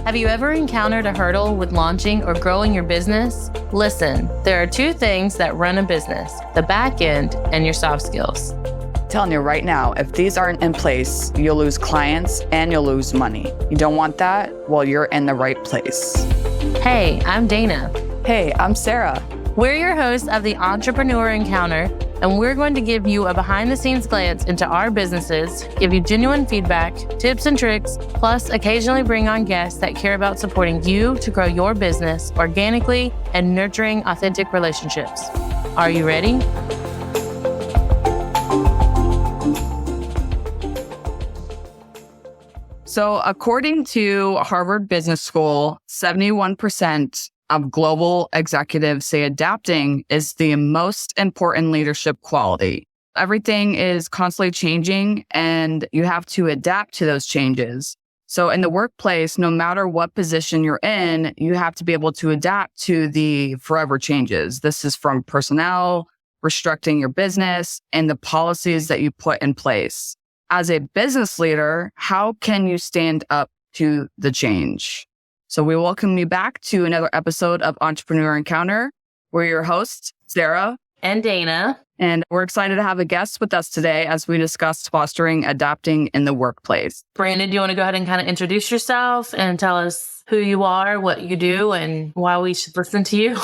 Have you ever encountered a hurdle with launching or growing your business? Listen, there are two things that run a business, the back end and your soft skills. Telling you right now, if these aren't in place, you'll lose clients and you'll lose money. You don't want that? Well, you're in the right place. Hey, I'm Dana. Hey, I'm Sarah. We're your hosts of the Entrepreneur Encounter, and we're going to give you a behind-the-scenes glance into our businesses, give you genuine feedback, tips and tricks, plus occasionally bring on guests that care about supporting you to grow your business organically and nurturing authentic relationships. Are you ready? So according to Harvard Business School, 71% of global executives say adapting is the most important leadership quality. Everything is constantly changing and you have to adapt to those changes. So in the workplace, no matter what position you're in, you have to be able to adapt to the forever changes. This is from personnel, restructuring your business, and the policies that you put in place. As a business leader, how can you stand up to the change? So we welcome you back to another episode of Entrepreneur Encounter. We're your hosts, Sarah and Dana. And we're excited to have a guest with us today as we discuss fostering adapting in the workplace. Brandon, do you want to go ahead and kind of introduce yourself and tell us who you are, what you do, and why we should listen to you?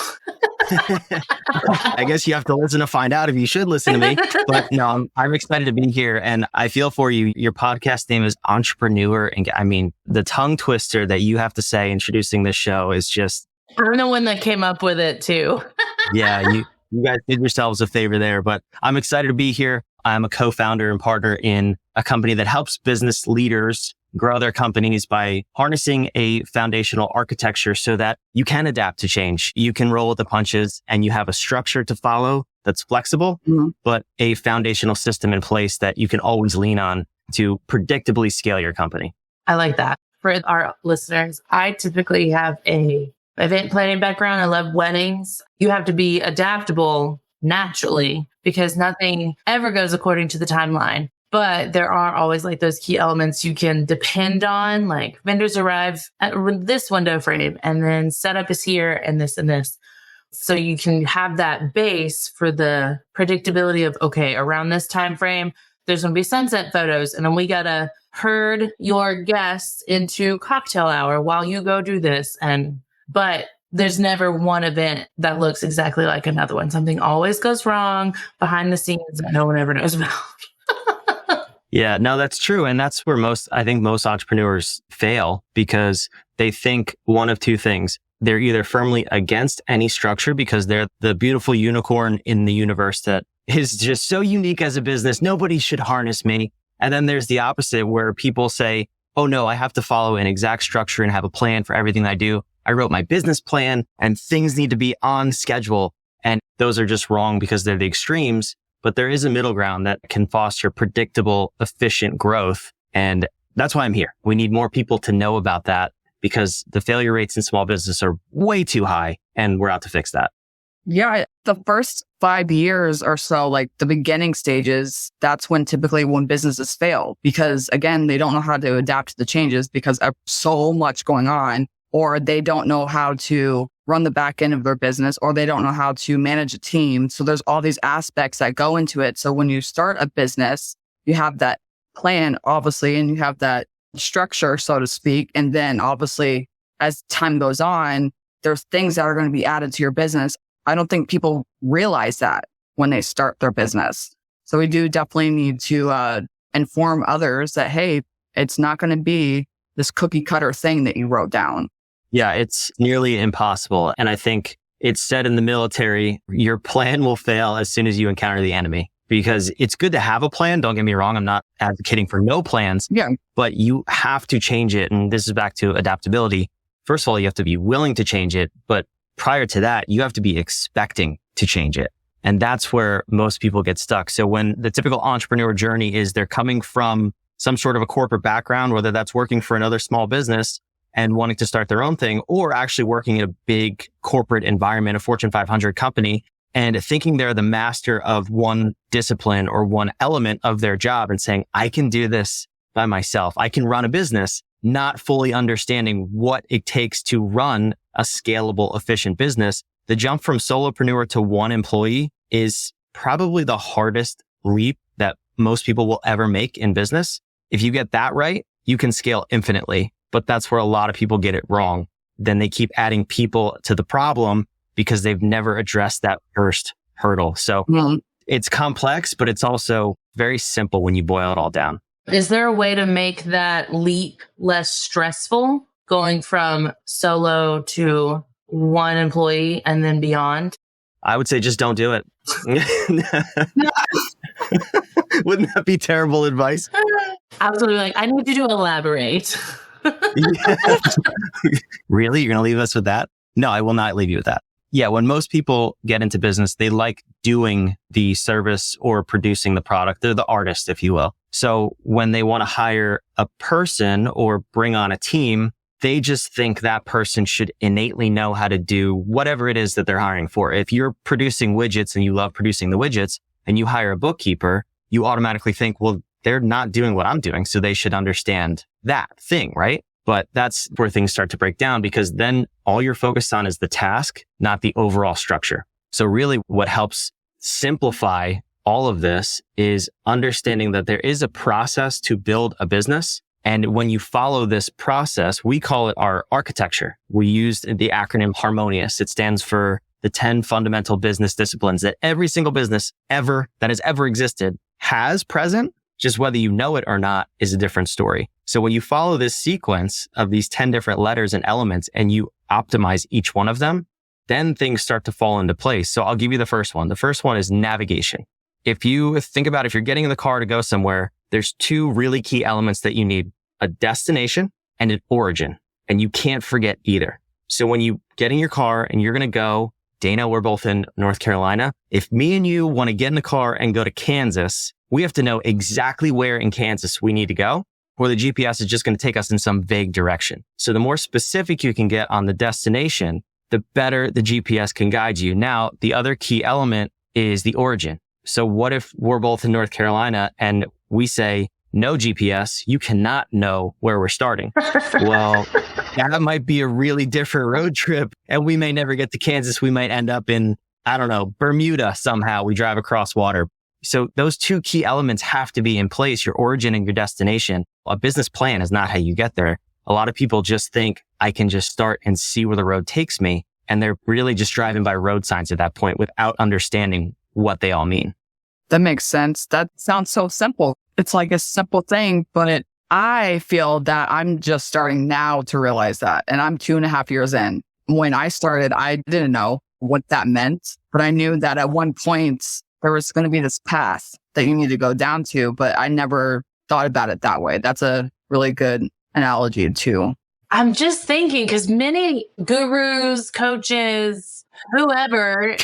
I guess you have to listen to find out if you should listen to me. But no, I'm excited to be here. And I feel for you. Your podcast name is Entrepreneur. And I mean, the tongue twister that you have to say introducing this show is just... I'm the one that came up with it too. Yeah, you guys did yourselves a favor there. But I'm excited to be here. I'm a co-founder and partner in a company that helps business leaders grow their companies by harnessing a foundational architecture so that you can adapt to change. You can roll with the punches and you have a structure to follow that's flexible, but a foundational system in place that you can always lean on to predictably scale your company. I like that. For our listeners, I typically have a event planning background. I love weddings. You have to be adaptable naturally because nothing ever goes according to the timeline. But there are always like those key elements you can depend on, like vendors arrive at this window frame and then setup is here and this and this. So you can have that base for the predictability of, okay, around this time frame, there's going to be sunset photos. And then we got to herd your guests into cocktail hour while you go do this. But there's never one event that looks exactly like another one. Something always goes wrong behind the scenes that no one ever knows about. Yeah, no, that's true. And that's where I think most entrepreneurs fail because they think one of two things. They're either firmly against any structure because they're the beautiful unicorn in the universe that is just so unique as a business. Nobody should harness me. And then there's the opposite where people say, oh no, I have to follow an exact structure and have a plan for everything I do. I wrote my business plan and things need to be on schedule. And those are just wrong because they're the extremes. But there is a middle ground that can foster predictable, efficient growth. And that's why I'm here. We need more people to know about that because the failure rates in small business are way too high and we're out to fix that. Yeah, the first 5 years or so, like the beginning stages, that's when typically when businesses fail because again, they don't know how to adapt to the changes because there's so much going on, or they don't know how to run the back end of their business, or they don't know how to manage a team. So there's all these aspects that go into it. So when you start a business, you have that plan, obviously, and you have that structure, so to speak. And then obviously, as time goes on, there's things that are going to be added to your business. I don't think people realize that when they start their business. So we do definitely need to inform others that, hey, it's not going to be this cookie cutter thing that you wrote down. Yeah, it's nearly impossible. And I think it's said in the military, your plan will fail as soon as you encounter the enemy. Because it's good to have a plan. Don't get me wrong. I'm not advocating for no plans. Yeah. But you have to change it. And this is back to adaptability. First of all, you have to be willing to change it. But prior to that, you have to be expecting to change it. And that's where most people get stuck. So when the typical entrepreneur journey is they're coming from some sort of a corporate background, whether that's working for another small business and wanting to start their own thing, or actually working in a big corporate environment, a Fortune 500 company, and thinking they're the master of one discipline or one element of their job and saying, I can do this by myself. I can run a business. not fully understanding what it takes to run a scalable, efficient business. The jump from solopreneur to one employee is probably the hardest leap that most people will ever make in business. If you get that right, you can scale infinitely, but that's where a lot of people get it wrong. Then they keep adding people to the problem because they've never addressed that first hurdle. So it's complex, but it's also very simple when you boil it all down. Is there a way to make that leap less stressful, going from solo to one employee and then beyond? I would say just don't do it. Wouldn't that be terrible advice? I was literally like, I need you to elaborate. Really? You're going to leave us with that? No, I will not leave you with that. Yeah, when most people get into business, they like doing the service or producing the product. They're the artist, if you will. So when they want to hire a person or bring on a team, they just think that person should innately know how to do whatever it is that they're hiring for. If you're producing widgets and you love producing the widgets and you hire a bookkeeper, you automatically think, well, they're not doing what I'm doing, so they should understand that thing, right? But that's where things start to break down, because then all you're focused on is the task, not the overall structure. So really what helps simplify all of this is understanding that there is a process to build a business. And when you follow this process, we call it our architecture. We used the acronym HARMONIOUS. It stands for the 10 fundamental business disciplines that every single business ever that has ever existed has present. Just whether you know it or not is a different story. So when you follow this sequence of these 10 different letters and elements and you optimize each one of them, then things start to fall into place. So I'll give you the first one. The first one is navigation. If you think about if you're getting in the car to go somewhere, there's two really key elements that you need: a destination and an origin. And you can't forget either. So when you get in your car and you're going to go, Dana, we're both in North Carolina. If me and you want to get in the car and go to Kansas, we have to know exactly where in Kansas we need to go, or the GPS is just going to take us in some vague direction. So the more specific you can get on the destination, the better the GPS can guide you. Now, the other key element is the origin. So what if we're both in North Carolina and we say, no GPS, you cannot know where we're starting? Well, that might be a really different road trip, and we may never get to Kansas. We might end up in, I don't know, Bermuda somehow. We drive across water. So those two key elements have to be in place, your origin and your destination. A business plan is not how you get there. A lot of people just think I can just start and see where the road takes me. And they're really just driving by road signs at that point without understanding what they all mean. That makes sense. That sounds so simple. It's like a simple thing, but I feel that I'm just starting now to realize that. And I'm 2.5 years in. When I started, I didn't know what that meant, but I knew that at one point there was going to be this path that you need to go down to, but I never thought about it that way. That's a really good analogy too. I'm just thinking, because many gurus, coaches, whoever,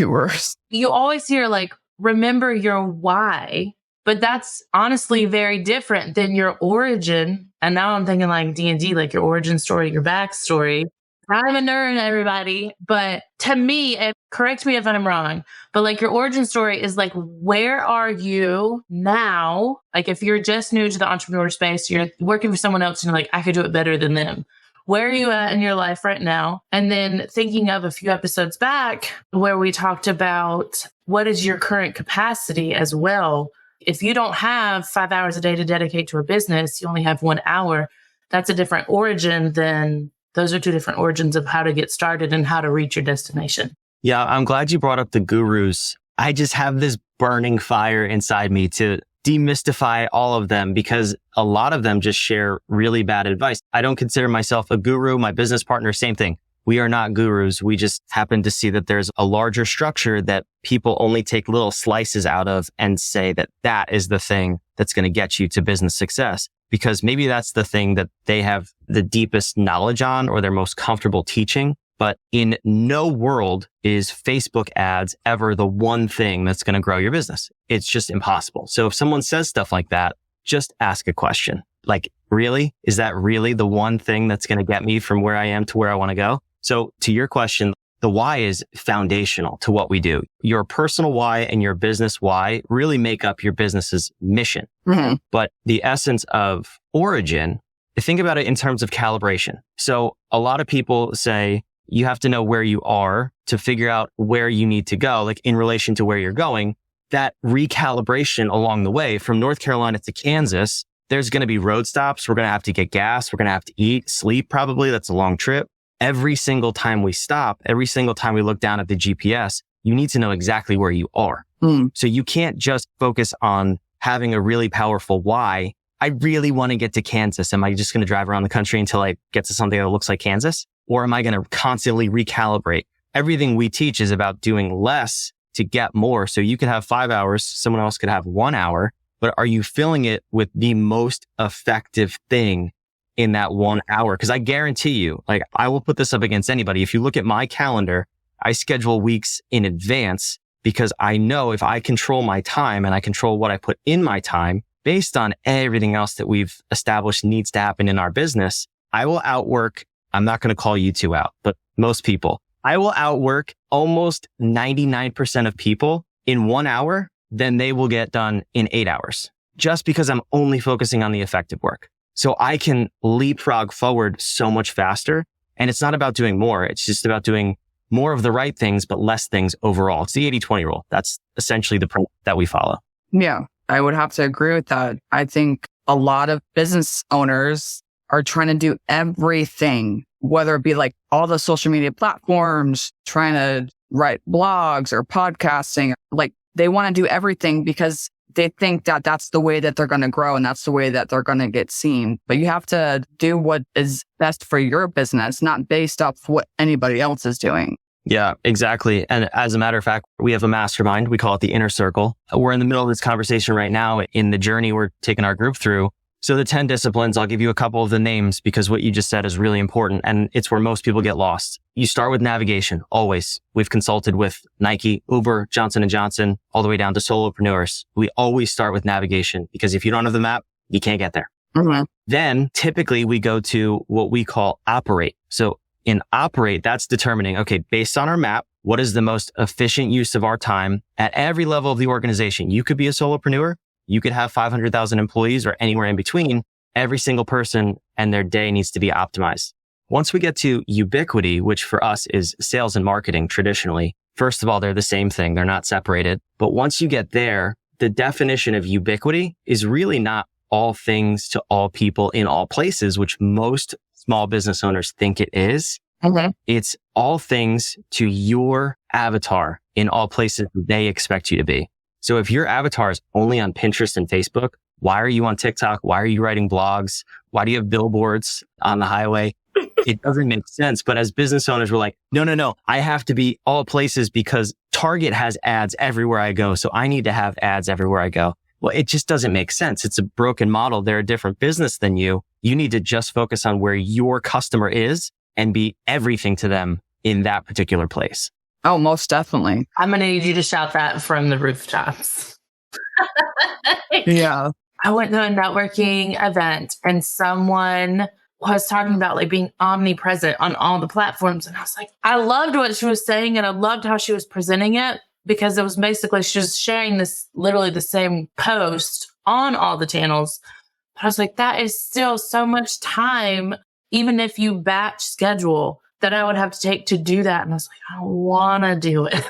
you always hear like, remember your why, but that's honestly very different than your origin. And now I'm thinking like D&D, like your origin story, your backstory. I'm a nerd, everybody. But to me, and correct me if I'm wrong, but like your origin story is like, where are you now? Like if you're just new to the entrepreneur space, you're working for someone else and you're like, I could do it better than them. Where are you at in your life right now? And then thinking of a few episodes back where we talked about what is your current capacity as well. If you don't have 5 hours a day to dedicate to a business, you only have 1 hour. That's a different origin than those are two different origins of how to get started and how to reach your destination. Yeah, I'm glad you brought up the gurus. I just have this burning fire inside me to demystify all of them because a lot of them just share really bad advice. I don't consider myself a guru. My business partner, same thing. We are not gurus. We just happen to see that there's a larger structure that people only take little slices out of and say that that is the thing that's going to get you to business success. Because maybe that's the thing that they have the deepest knowledge on or they're most comfortable teaching. But in no world is Facebook ads ever the one thing that's going to grow your business. It's just impossible. So if someone says stuff like that, just ask a question. Like, really? Is that really the one thing that's going to get me from where I am to where I want to go? So to your question, the why is foundational to what we do. Your personal why and your business why really make up your business's mission. Mm-hmm. But the essence of origin think about it in terms of calibration. So a lot of people say you have to know where you are to figure out where you need to go, like in relation to where you're going. That recalibration along the way from North Carolina to Kansas, there's going to be road stops. We're going to have to get gas. We're going to have to eat, sleep probably. That's a long trip. Every single time we stop, every single time we look down at the GPS, you need to know exactly where you are. So you can't just focus on having a really powerful why. I really want to get to Kansas. Am I just going to drive around the country until I get to something that looks like Kansas? Or am I going to constantly recalibrate? Everything we teach is about doing less to get more. So you could have 5 hours. Someone else could have 1 hour, but are you filling it with the most effective thing in that 1 hour? Because I guarantee you, like, I will put this up against anybody. If you look at my calendar, I schedule weeks in advance because I know if I control my time and I control what I put in my time based on everything else that we've established needs to happen in our business, I will outwork, I'm not going to call you two out, but most people, I will outwork almost 99% of people in 1 hour than they will get done in 8 hours, just because I'm only focusing on the effective work. So I can leapfrog forward so much faster. And it's not about doing more. It's just about doing more of the right things, but less things overall. It's the 80-20 rule. That's essentially the principle that we follow. Yeah, I would have to agree with that. I think a lot of business owners are trying to do everything, whether it be like all the social media platforms, trying to write blogs or podcasting. Like they want to do everything because they think that that's the way that they're going to grow and that's the way that they're going to get seen. But you have to do what is best for your business, not based off what anybody else is doing. Yeah, exactly. And as a matter of fact, we have a mastermind. We call it the Inner Circle. We're in the middle of this conversation right now in the journey we're taking our group through. So the 10 disciplines, I'll give you a couple of the names because what you just said is really important. And it's where most people get lost. You start with navigation, always. We've consulted with Nike, Uber, Johnson & Johnson, all the way down to solopreneurs. We always start with navigation because if you don't have the map, you can't get there. Mm-hmm. Then typically we go to what we call operate. So in operate, that's determining, okay, based on our map, what is the most efficient use of our time at every level of the organization? You could be a solopreneur. You could have 500,000 employees or anywhere in between. Every single person and their day needs to be optimized. Once we get to ubiquity, which for us is sales and marketing traditionally, first of all, they're the same thing. They're not separated. But once you get there, the definition of ubiquity is really not all things to all people in all places, which most small business owners think it is. Okay. It's all things to your avatar in all places they expect you to be. So if your avatar is only on Pinterest and Facebook, why are you on TikTok? Why are you writing blogs? Why do you have billboards on the highway? It doesn't make sense. But as business owners, we're like, no. I have to be all places because Target has ads everywhere I go. So I need to have ads everywhere I go. Well, it just doesn't make sense. It's a broken model. They're a different business than you. You need to just focus on where your customer is and be everything to them in that particular place. Oh, most definitely. I'm going to need you to shout that from the rooftops. Yeah. I went to a networking event and someone was talking about like being omnipresent on all the platforms. And I was like, I loved what she was saying and I loved how she was presenting it because it was basically, she was sharing this, literally the same post on all the channels. But I was like, that is still so much time, even if you batch schedule, that I would have to take to do that. And I was like, I want to do it.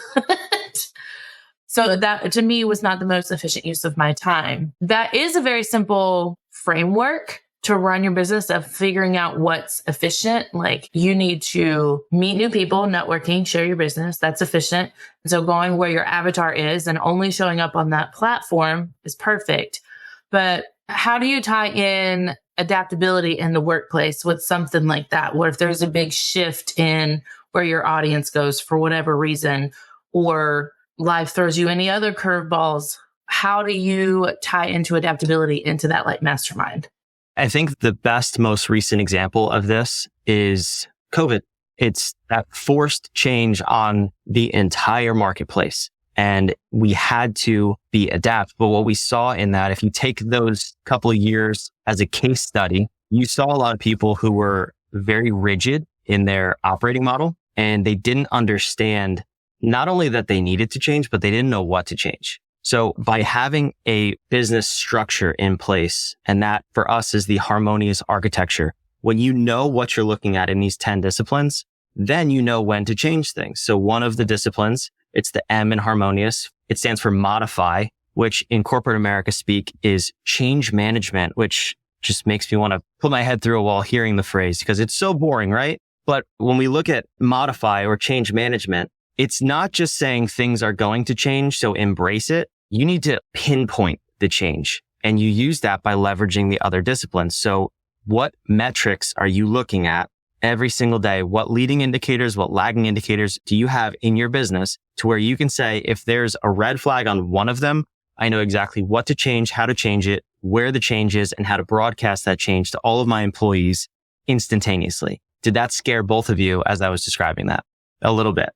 So that to me was not the most efficient use of my time. That is a very simple framework to run your business of figuring out what's efficient. Like you need to meet new people, networking, share your business. That's efficient. And so going where your avatar is and only showing up on that platform is perfect. But how do you tie in adaptability in the workplace with something like that? What if there's a big shift in where your audience goes for whatever reason, or life throws you any other curveballs? How do you tie into adaptability into that like mastermind? I think the best, most recent example of this is COVID. It's that forced change on the entire marketplace. And we had to be adaptable. What we saw in that, if you take those couple of years as a case study, you saw a lot of people who were very rigid in their operating model, and they didn't understand not only that they needed to change, but they didn't know what to change. So by having a business structure in place, and that for us is the harmonious architecture, when you know what you're looking at in these 10 disciplines, then you know when to change things. So one of the disciplines, it's the M in harmonious. It stands for modify, which in corporate America speak is change management, which just makes me want to put my head through a wall hearing the phrase because it's so boring, right? But when we look at modify or change management, it's not just saying things are going to change, so embrace it. You need to pinpoint the change, and you use that by leveraging the other disciplines. So what metrics are you looking at every single day? What leading indicators, what lagging indicators do you have in your business to where you can say, if there's a red flag on one of them, I know exactly what to change, how to change it, where the change is, and how to broadcast that change to all of my employees instantaneously. Did that scare both of you as I was describing that? A little bit.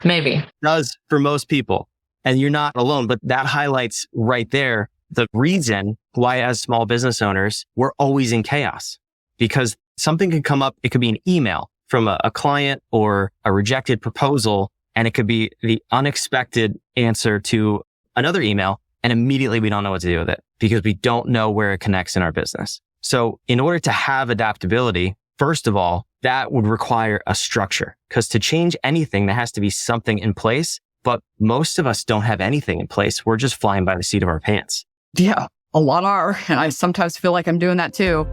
Maybe. It does for most people. And you're not alone, but that highlights right there the reason why as small business owners, we're always in chaos because something could come up. It could be an email from a client or a rejected proposal, and it could be the unexpected answer to another email. And immediately we don't know what to do with it because we don't know where it connects in our business. So in order to have adaptability, first of all, that would require a structure because to change anything, there has to be something in place. But most of us don't have anything in place. We're just flying by the seat of our pants. Yeah, a lot are. And I sometimes feel like I'm doing that too.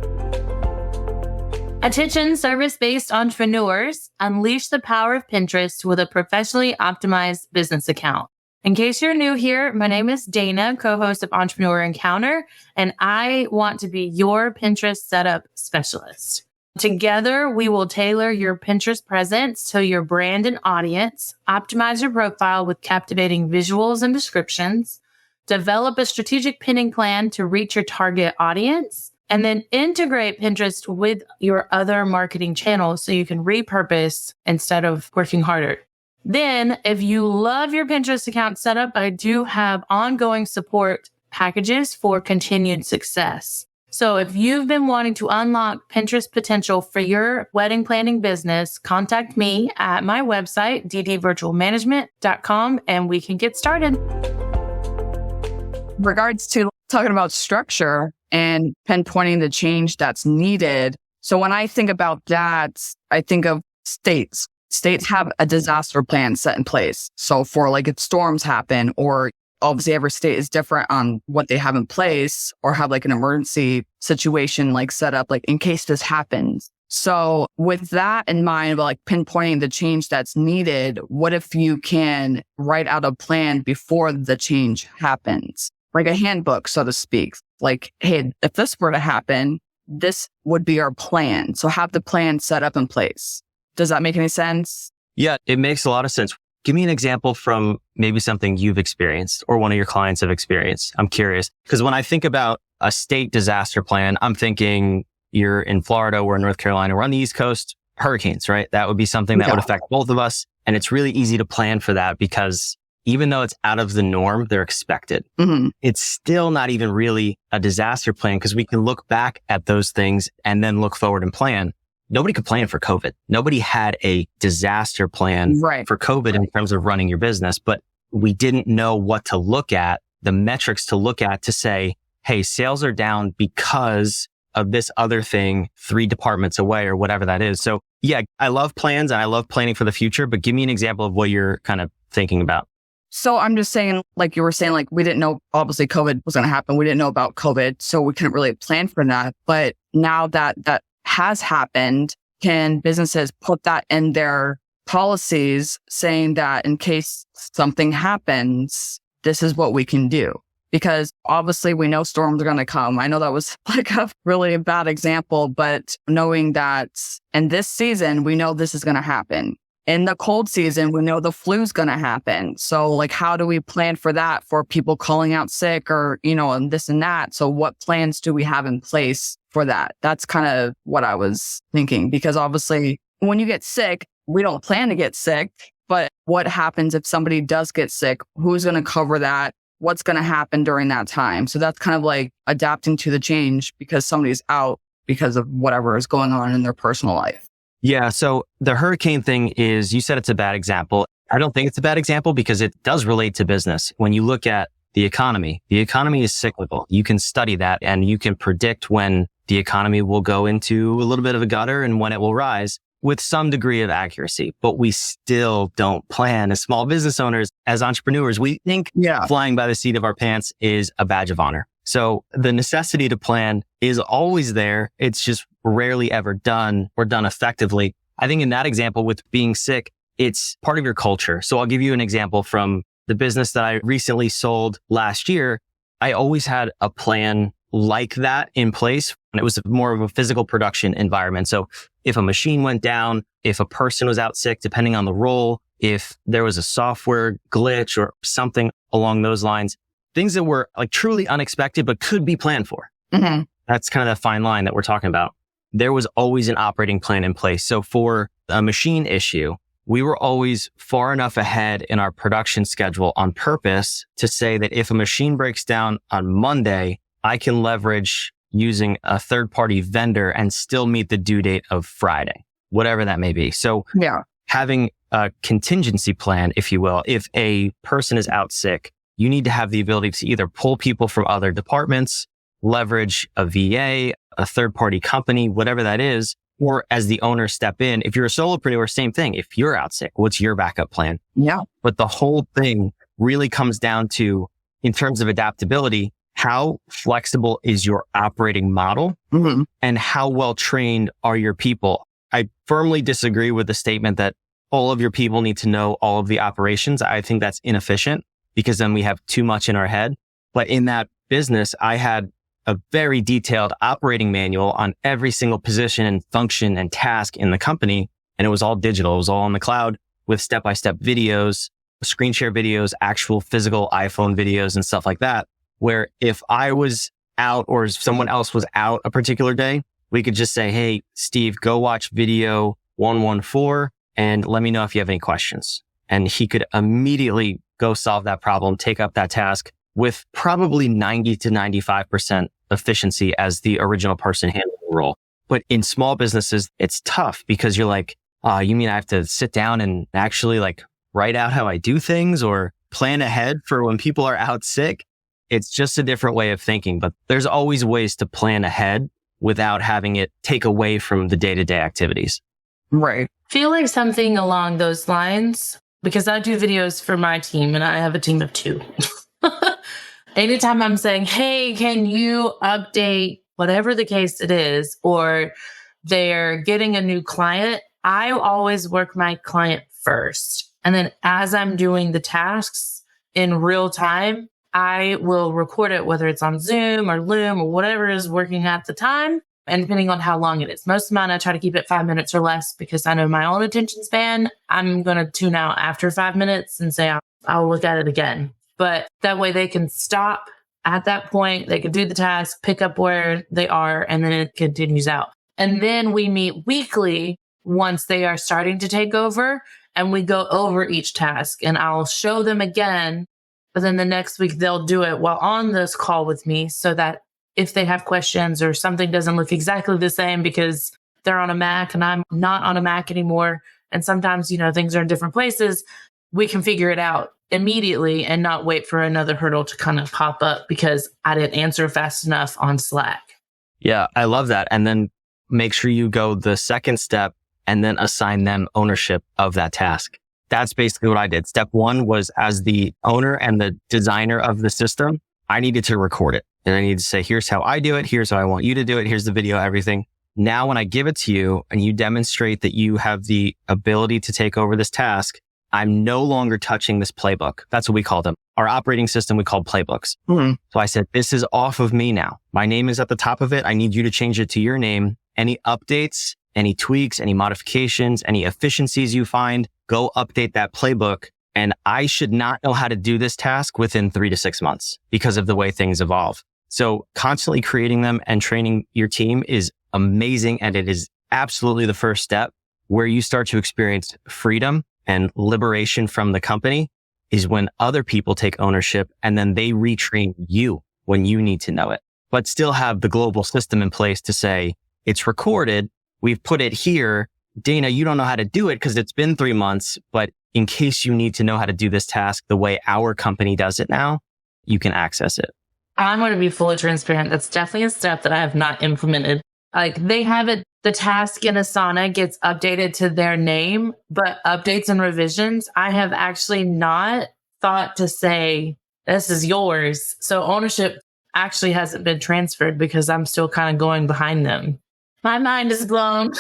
Attention service-based entrepreneurs, unleash the power of Pinterest with a professionally optimized business account. In case you're new here, my name is Dana, co-host of Entrepreneur Encounter, and I want to be your Pinterest setup specialist. Together, we will tailor your Pinterest presence to your brand and audience, optimize your profile with captivating visuals and descriptions, develop a strategic pinning plan to reach your target audience, and then integrate Pinterest with your other marketing channels so you can repurpose instead of working harder. Then, if you love your Pinterest account setup, I do have ongoing support packages for continued success. So if you've been wanting to unlock Pinterest potential for your wedding planning business, contact me at my website, ddvirtualmanagement.com, and we can get started. In regards to talking about structure and pinpointing the change that's needed. So when I think about that, I think of states. States have a disaster plan set in place. So for like if storms happen, or obviously every state is different on what they have in place or have like an emergency situation like set up like in case this happens. So with that in mind, like pinpointing the change that's needed, what if you can write out a plan before the change happens? Like a handbook, so to speak. Like, hey, if this were to happen, this would be our plan. So have the plan set up in place. Does that make any sense? Yeah, it makes a lot of sense. Give me an example from maybe something you've experienced or one of your clients have experienced. I'm curious. Because when I think about a state disaster plan, I'm thinking you're in Florida, we're in North Carolina, we're on the East Coast, hurricanes, right? That would be something that would affect both of us. And it's really easy to plan for that because even though it's out of the norm, they're expected. Mm-hmm. It's still not even really a disaster plan because we can look back at those things and then look forward and plan. Nobody could plan for COVID. Nobody had a disaster plan for COVID in terms of running your business, but we didn't know what to look at, the metrics to look at to say, hey, sales are down because of this other thing 3 departments away or whatever that is. So yeah, I love plans and I love planning for the future, but give me an example of what you're kind of thinking about. So I'm just saying, like you were saying, like we didn't know, obviously COVID was going to happen. We didn't know about COVID, so we couldn't really plan for that. But now that has happened, can businesses put that in their policies saying that in case something happens, this is what we can do? Because obviously we know storms are going to come. I know that was like a really bad example, but knowing that in this season, we know this is going to happen. In the cold season, we know the flu is going to happen. So like, how do we plan for that for people calling out sick or, and this and that? So what plans do we have in place for that? That's kind of what I was thinking, because obviously when you get sick, we don't plan to get sick, but what happens if somebody does get sick? Who's going to cover that? What's going to happen during that time? So that's kind of like adapting to the change because somebody's out because of whatever is going on in their personal life. Yeah. So the hurricane thing is, you said it's a bad example. I don't think it's a bad example because it does relate to business. When you look at the economy is cyclical. You can study that and you can predict when the economy will go into a little bit of a gutter and when it will rise with some degree of accuracy. But we still don't plan as small business owners, as entrepreneurs. We think flying by the seat of our pants is a badge of honor. So the necessity to plan is always there. It's just rarely ever done or done effectively. I think in that example with being sick, it's part of your culture. So I'll give you an example from the business that I recently sold last year. I always had a plan like that in place. And it was more of a physical production environment. So if a machine went down, if a person was out sick, depending on the role, if there was a software glitch or something along those lines, things that were like truly unexpected, but could be planned for. Mm-hmm. That's kind of that fine line that we're talking about. There was always an operating plan in place. So for a machine issue, we were always far enough ahead in our production schedule on purpose to say that if a machine breaks down on Monday, I can leverage using a third-party vendor and still meet the due date of Friday, whatever that may be. So having a contingency plan, if you will, if a person is out sick, you need to have the ability to either pull people from other departments, leverage a VA, a third-party company, whatever that is, or as the owner step in. If you're a solopreneur, same thing. If you're out sick, what's your backup plan? Yeah. But the whole thing really comes down to, in terms of adaptability, how flexible is your operating model and how well trained are your people? I firmly disagree with the statement that all of your people need to know all of the operations. I think that's inefficient because then we have too much in our head. But in that business, I had a very detailed operating manual on every single position and function and task in the company. And it was all digital. It was all on the cloud with step-by-step videos, screen share videos, actual physical iPhone videos and stuff like that. Where if I was out or someone else was out a particular day, we could just say, hey, Steve, go watch video 114 and let me know if you have any questions. And he could immediately go solve that problem, take up that task with probably 90 to 95% efficiency as the original person handling the role. But in small businesses, it's tough because you're like, you mean I have to sit down and actually like write out how I do things or plan ahead for when people are out sick? It's just a different way of thinking, but there's always ways to plan ahead without having it take away from the day-to-day activities. Right. Feel like something along those lines, because I do videos for my team and I have a team of 2. Anytime I'm saying, hey, can you update whatever the case it is, or they're getting a new client, I always work my client first. And then as I'm doing the tasks in real time, I will record it, whether it's on Zoom or Loom or whatever is working at the time. And depending on how long it is, most of mine, I try to keep it 5 minutes or less because I know my own attention span. I'm going to tune out after 5 minutes and say, I'll look at it again. But that way they can stop at that point. They can do the task, pick up where they are, and then it continues out. And then we meet weekly once they are starting to take over, and we go over each task and I'll show them again. But then the next week they'll do it while on this call with me so that if they have questions or something doesn't look exactly the same because they're on a Mac and I'm not on a Mac anymore, and sometimes, things are in different places, we can figure it out immediately and not wait for another hurdle to kind of pop up because I didn't answer fast enough on Slack. Yeah, I love that. And then make sure you go the second step and then assign them ownership of that task. That's basically what I did. Step 1 was, as the owner and the designer of the system, I needed to record it. And I needed to say, here's how I do it. Here's how I want you to do it. Here's the video, everything. Now, when I give it to you and you demonstrate that you have the ability to take over this task, I'm no longer touching this playbook. That's what we call them. Our operating system, we call playbooks. Mm-hmm. So I said, this is off of me now. My name is at the top of it. I need you to change it to your name. Any updates, any tweaks, any modifications, any efficiencies you find, go update that playbook. And I should not know how to do this task within 3 to 6 months because of the way things evolve. So constantly creating them and training your team is amazing. And it is absolutely the first step where you start to experience freedom and liberation from the company, is when other people take ownership and then they retrain you when you need to know it, but still have the global system in place to say, it's recorded. We've put it here. Dana, you don't know how to do it because it's been 3 months, but in case you need to know how to do this task the way our company does it now, you can access it. I'm going to be fully transparent. That's definitely a step that I have not implemented. Like they have it, the task in Asana gets updated to their name, but updates and revisions, I have actually not thought to say, this is yours. So ownership actually hasn't been transferred because I'm still kind of going behind them. My mind is blown.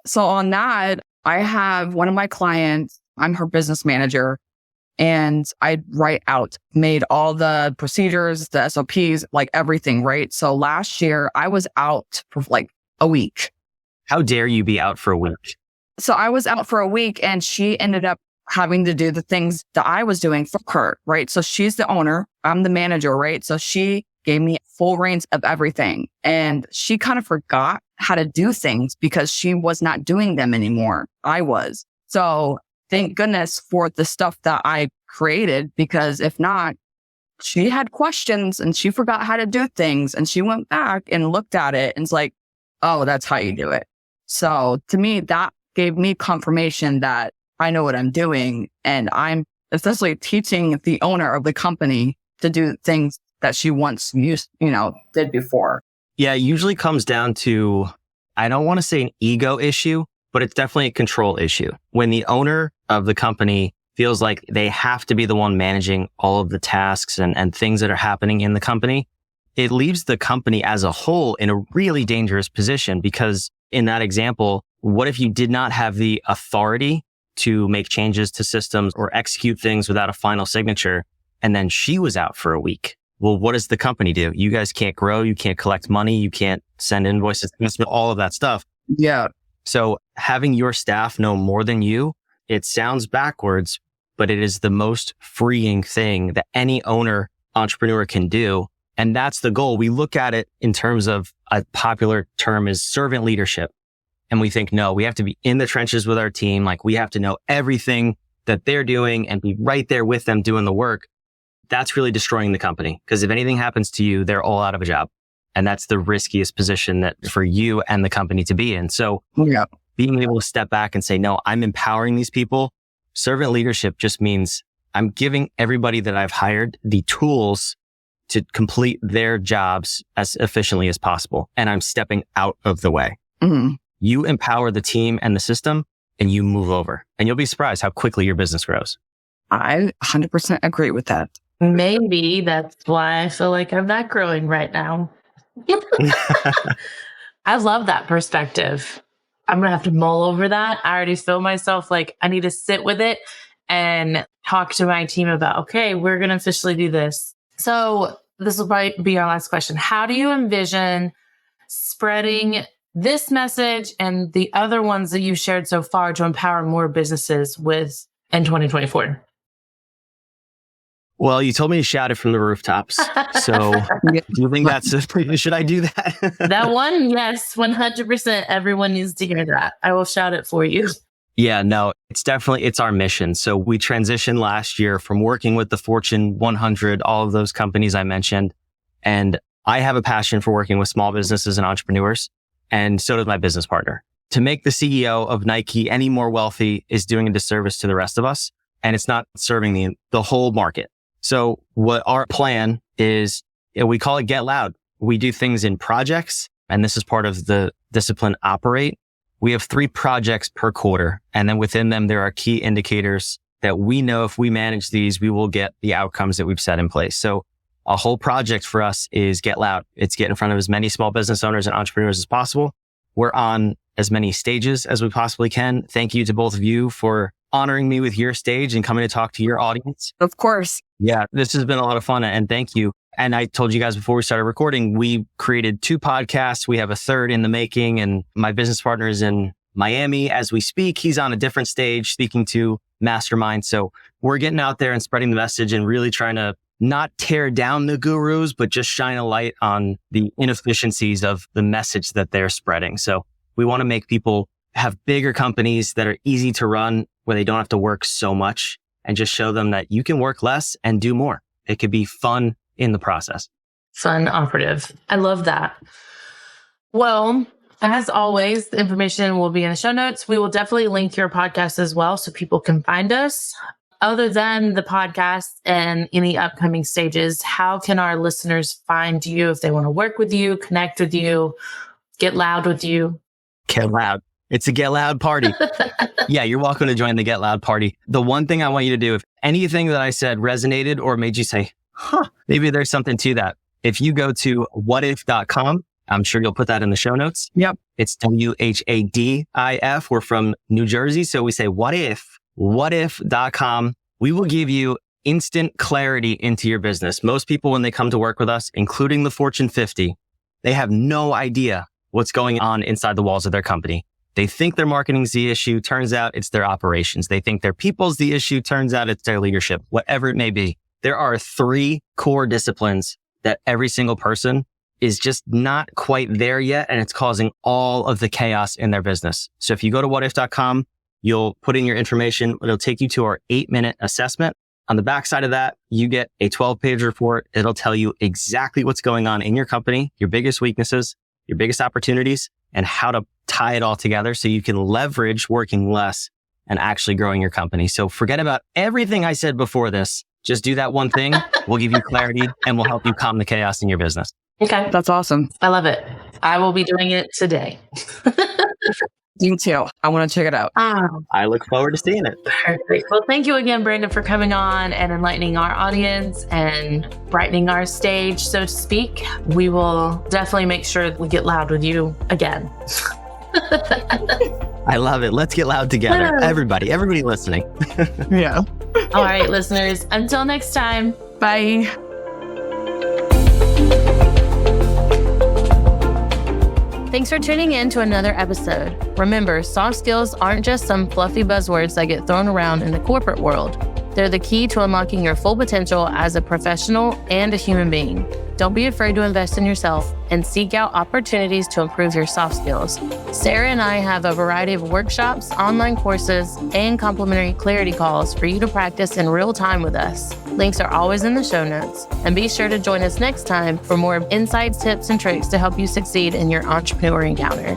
So on that, I have one of my clients, I'm her business manager, and I made all the procedures, the SOPs, like everything, right? So last year I was out for like a week. How dare you be out for a week? So I was out for a week and she ended up having to do the things that I was doing for her, right? So she's the owner, I'm the manager, right? So she gave me full reins of everything. And she kind of forgot how to do things because she was not doing them anymore. I was. So thank goodness for the stuff that I created, because if not, she had questions and she forgot how to do things. And she went back and looked at it and was like, oh, that's how you do it. So to me, that gave me confirmation that I know what I'm doing. And I'm essentially teaching the owner of the company to do things that she once did before. Yeah, it usually comes down to, I don't want to say an ego issue, but it's definitely a control issue. When the owner of the company feels like they have to be the one managing all of the tasks and things that are happening in the company, it leaves the company as a whole in a really dangerous position. Because in that example, what if you did not have the authority to make changes to systems or execute things without a final signature, and then she was out for a week? Well, what does the company do? You guys can't grow. You can't collect money. You can't send invoices, all of that stuff. Yeah. So having your staff know more than you, it sounds backwards, but it is the most freeing thing that any entrepreneur can do. And that's the goal. We look at it in terms of a popular term is servant leadership. And we think, no, we have to be in the trenches with our team. Like we have to know everything that they're doing and be right there with them doing the work. That's really destroying the company. Because if anything happens to you, they're all out of a job. And that's the riskiest position that for you and the company to be in. So being able to step back and say, no, I'm empowering these people. Servant leadership just means I'm giving everybody that I've hired the tools to complete their jobs as efficiently as possible. And I'm stepping out of the way. Mm-hmm. You empower the team and the system and you move over, and you'll be surprised how quickly your business grows. I 100% agree with that. Maybe that's why I feel like I'm not growing right now. I love that perspective. I'm going to have to mull over that. I already feel myself like I need to sit with it and talk to my team about, okay, we're going to officially do this. So this will probably be our last question. How do you envision spreading this message and the other ones that you've shared so far to empower more businesses with in 2024? Well, you told me to shout it from the rooftops. So do you think should I do that? That one? Yes, 100%. Everyone needs to hear that. I will shout it for you. Yeah, no, it's our mission. So we transitioned last year from working with the Fortune 100, all of those companies I mentioned. And I have a passion for working with small businesses and entrepreneurs. And so does my business partner. To make the CEO of Nike any more wealthy is doing a disservice to the rest of us. And it's not serving the whole market. So what our plan is, we call it Get Loud. We do things in projects, and this is part of the discipline Operate. We have 3 projects per quarter. And then within them, there are key indicators that we know if we manage these, we will get the outcomes that we've set in place. So a whole project for us is Get Loud. It's get in front of as many small business owners and entrepreneurs as possible. We're on as many stages as we possibly can. Thank you to both of you for honoring me with your stage and coming to talk to your audience. Of course. Yeah, this has been a lot of fun, and thank you. And I told you guys before we started recording, we created 2 podcasts. We have a third in the making, and my business partner is in Miami as we speak. He's on a different stage speaking to mastermind. So we're getting out there and spreading the message and really trying to not tear down the gurus, but just shine a light on the inefficiencies of the message that they're spreading. So we want to make people have bigger companies that are easy to run, where they don't have to work so much, and just show them that you can work less and do more. It could be fun in the process. Fun operative. I love that. Well, As always, the information will be in the show notes. We will definitely link your podcast as well so people can find us. Other than the podcast and any upcoming stages, how can our listeners find you if they want to work with you, connect with you, get loud with you? Get loud. It's a Get Loud party. Yeah, you're welcome to join the Get Loud party. The one thing I want you to do, if anything that I said resonated or made you say, maybe there's something to that. If you go to whatif.com, I'm sure you'll put that in the show notes. Yep. It's WHADIF. We're from New Jersey. So we say, what if, whatif.com. We will give you instant clarity into your business. Most people, when they come to work with us, including the Fortune 50, they have no idea what's going on inside the walls of their company. They think their marketing's the issue. Turns out it's their operations. They think their people's the issue. Turns out it's their leadership, whatever it may be. There are 3 core disciplines that every single person is just not quite there yet. And it's causing all of the chaos in their business. So if you go to whatif.com, you'll put in your information. It'll take you to our 8-minute assessment. On the backside of that, you get a 12-page report. It'll tell you exactly what's going on in your company, your biggest weaknesses, your biggest opportunities, and how to tie it all together so you can leverage working less and actually growing your company. So forget about everything I said before this. Just do that one thing. We'll give you clarity and we'll help you calm the chaos in your business. Okay. That's awesome. I love it. I will be doing it today. Me too. I want to check it out. I look forward to seeing it. Perfect. Well, thank you again, Brandon, for coming on and enlightening our audience and brightening our stage, so to speak. We will definitely make sure we get loud with you again. I love it. Let's get loud together. Everybody listening. Yeah. All right, listeners. Until next time. Bye. Thanks for tuning in to another episode. Remember, soft skills aren't just some fluffy buzzwords that get thrown around in the corporate world. They're the key to unlocking your full potential as a professional and a human being. Don't be afraid to invest in yourself and seek out opportunities to improve your soft skills. Sarah and I have a variety of workshops, online courses, and complimentary clarity calls for you to practice in real time with us. Links are always in the show notes. And be sure to join us next time for more insights, tips, and tricks to help you succeed in your entrepreneur encounter.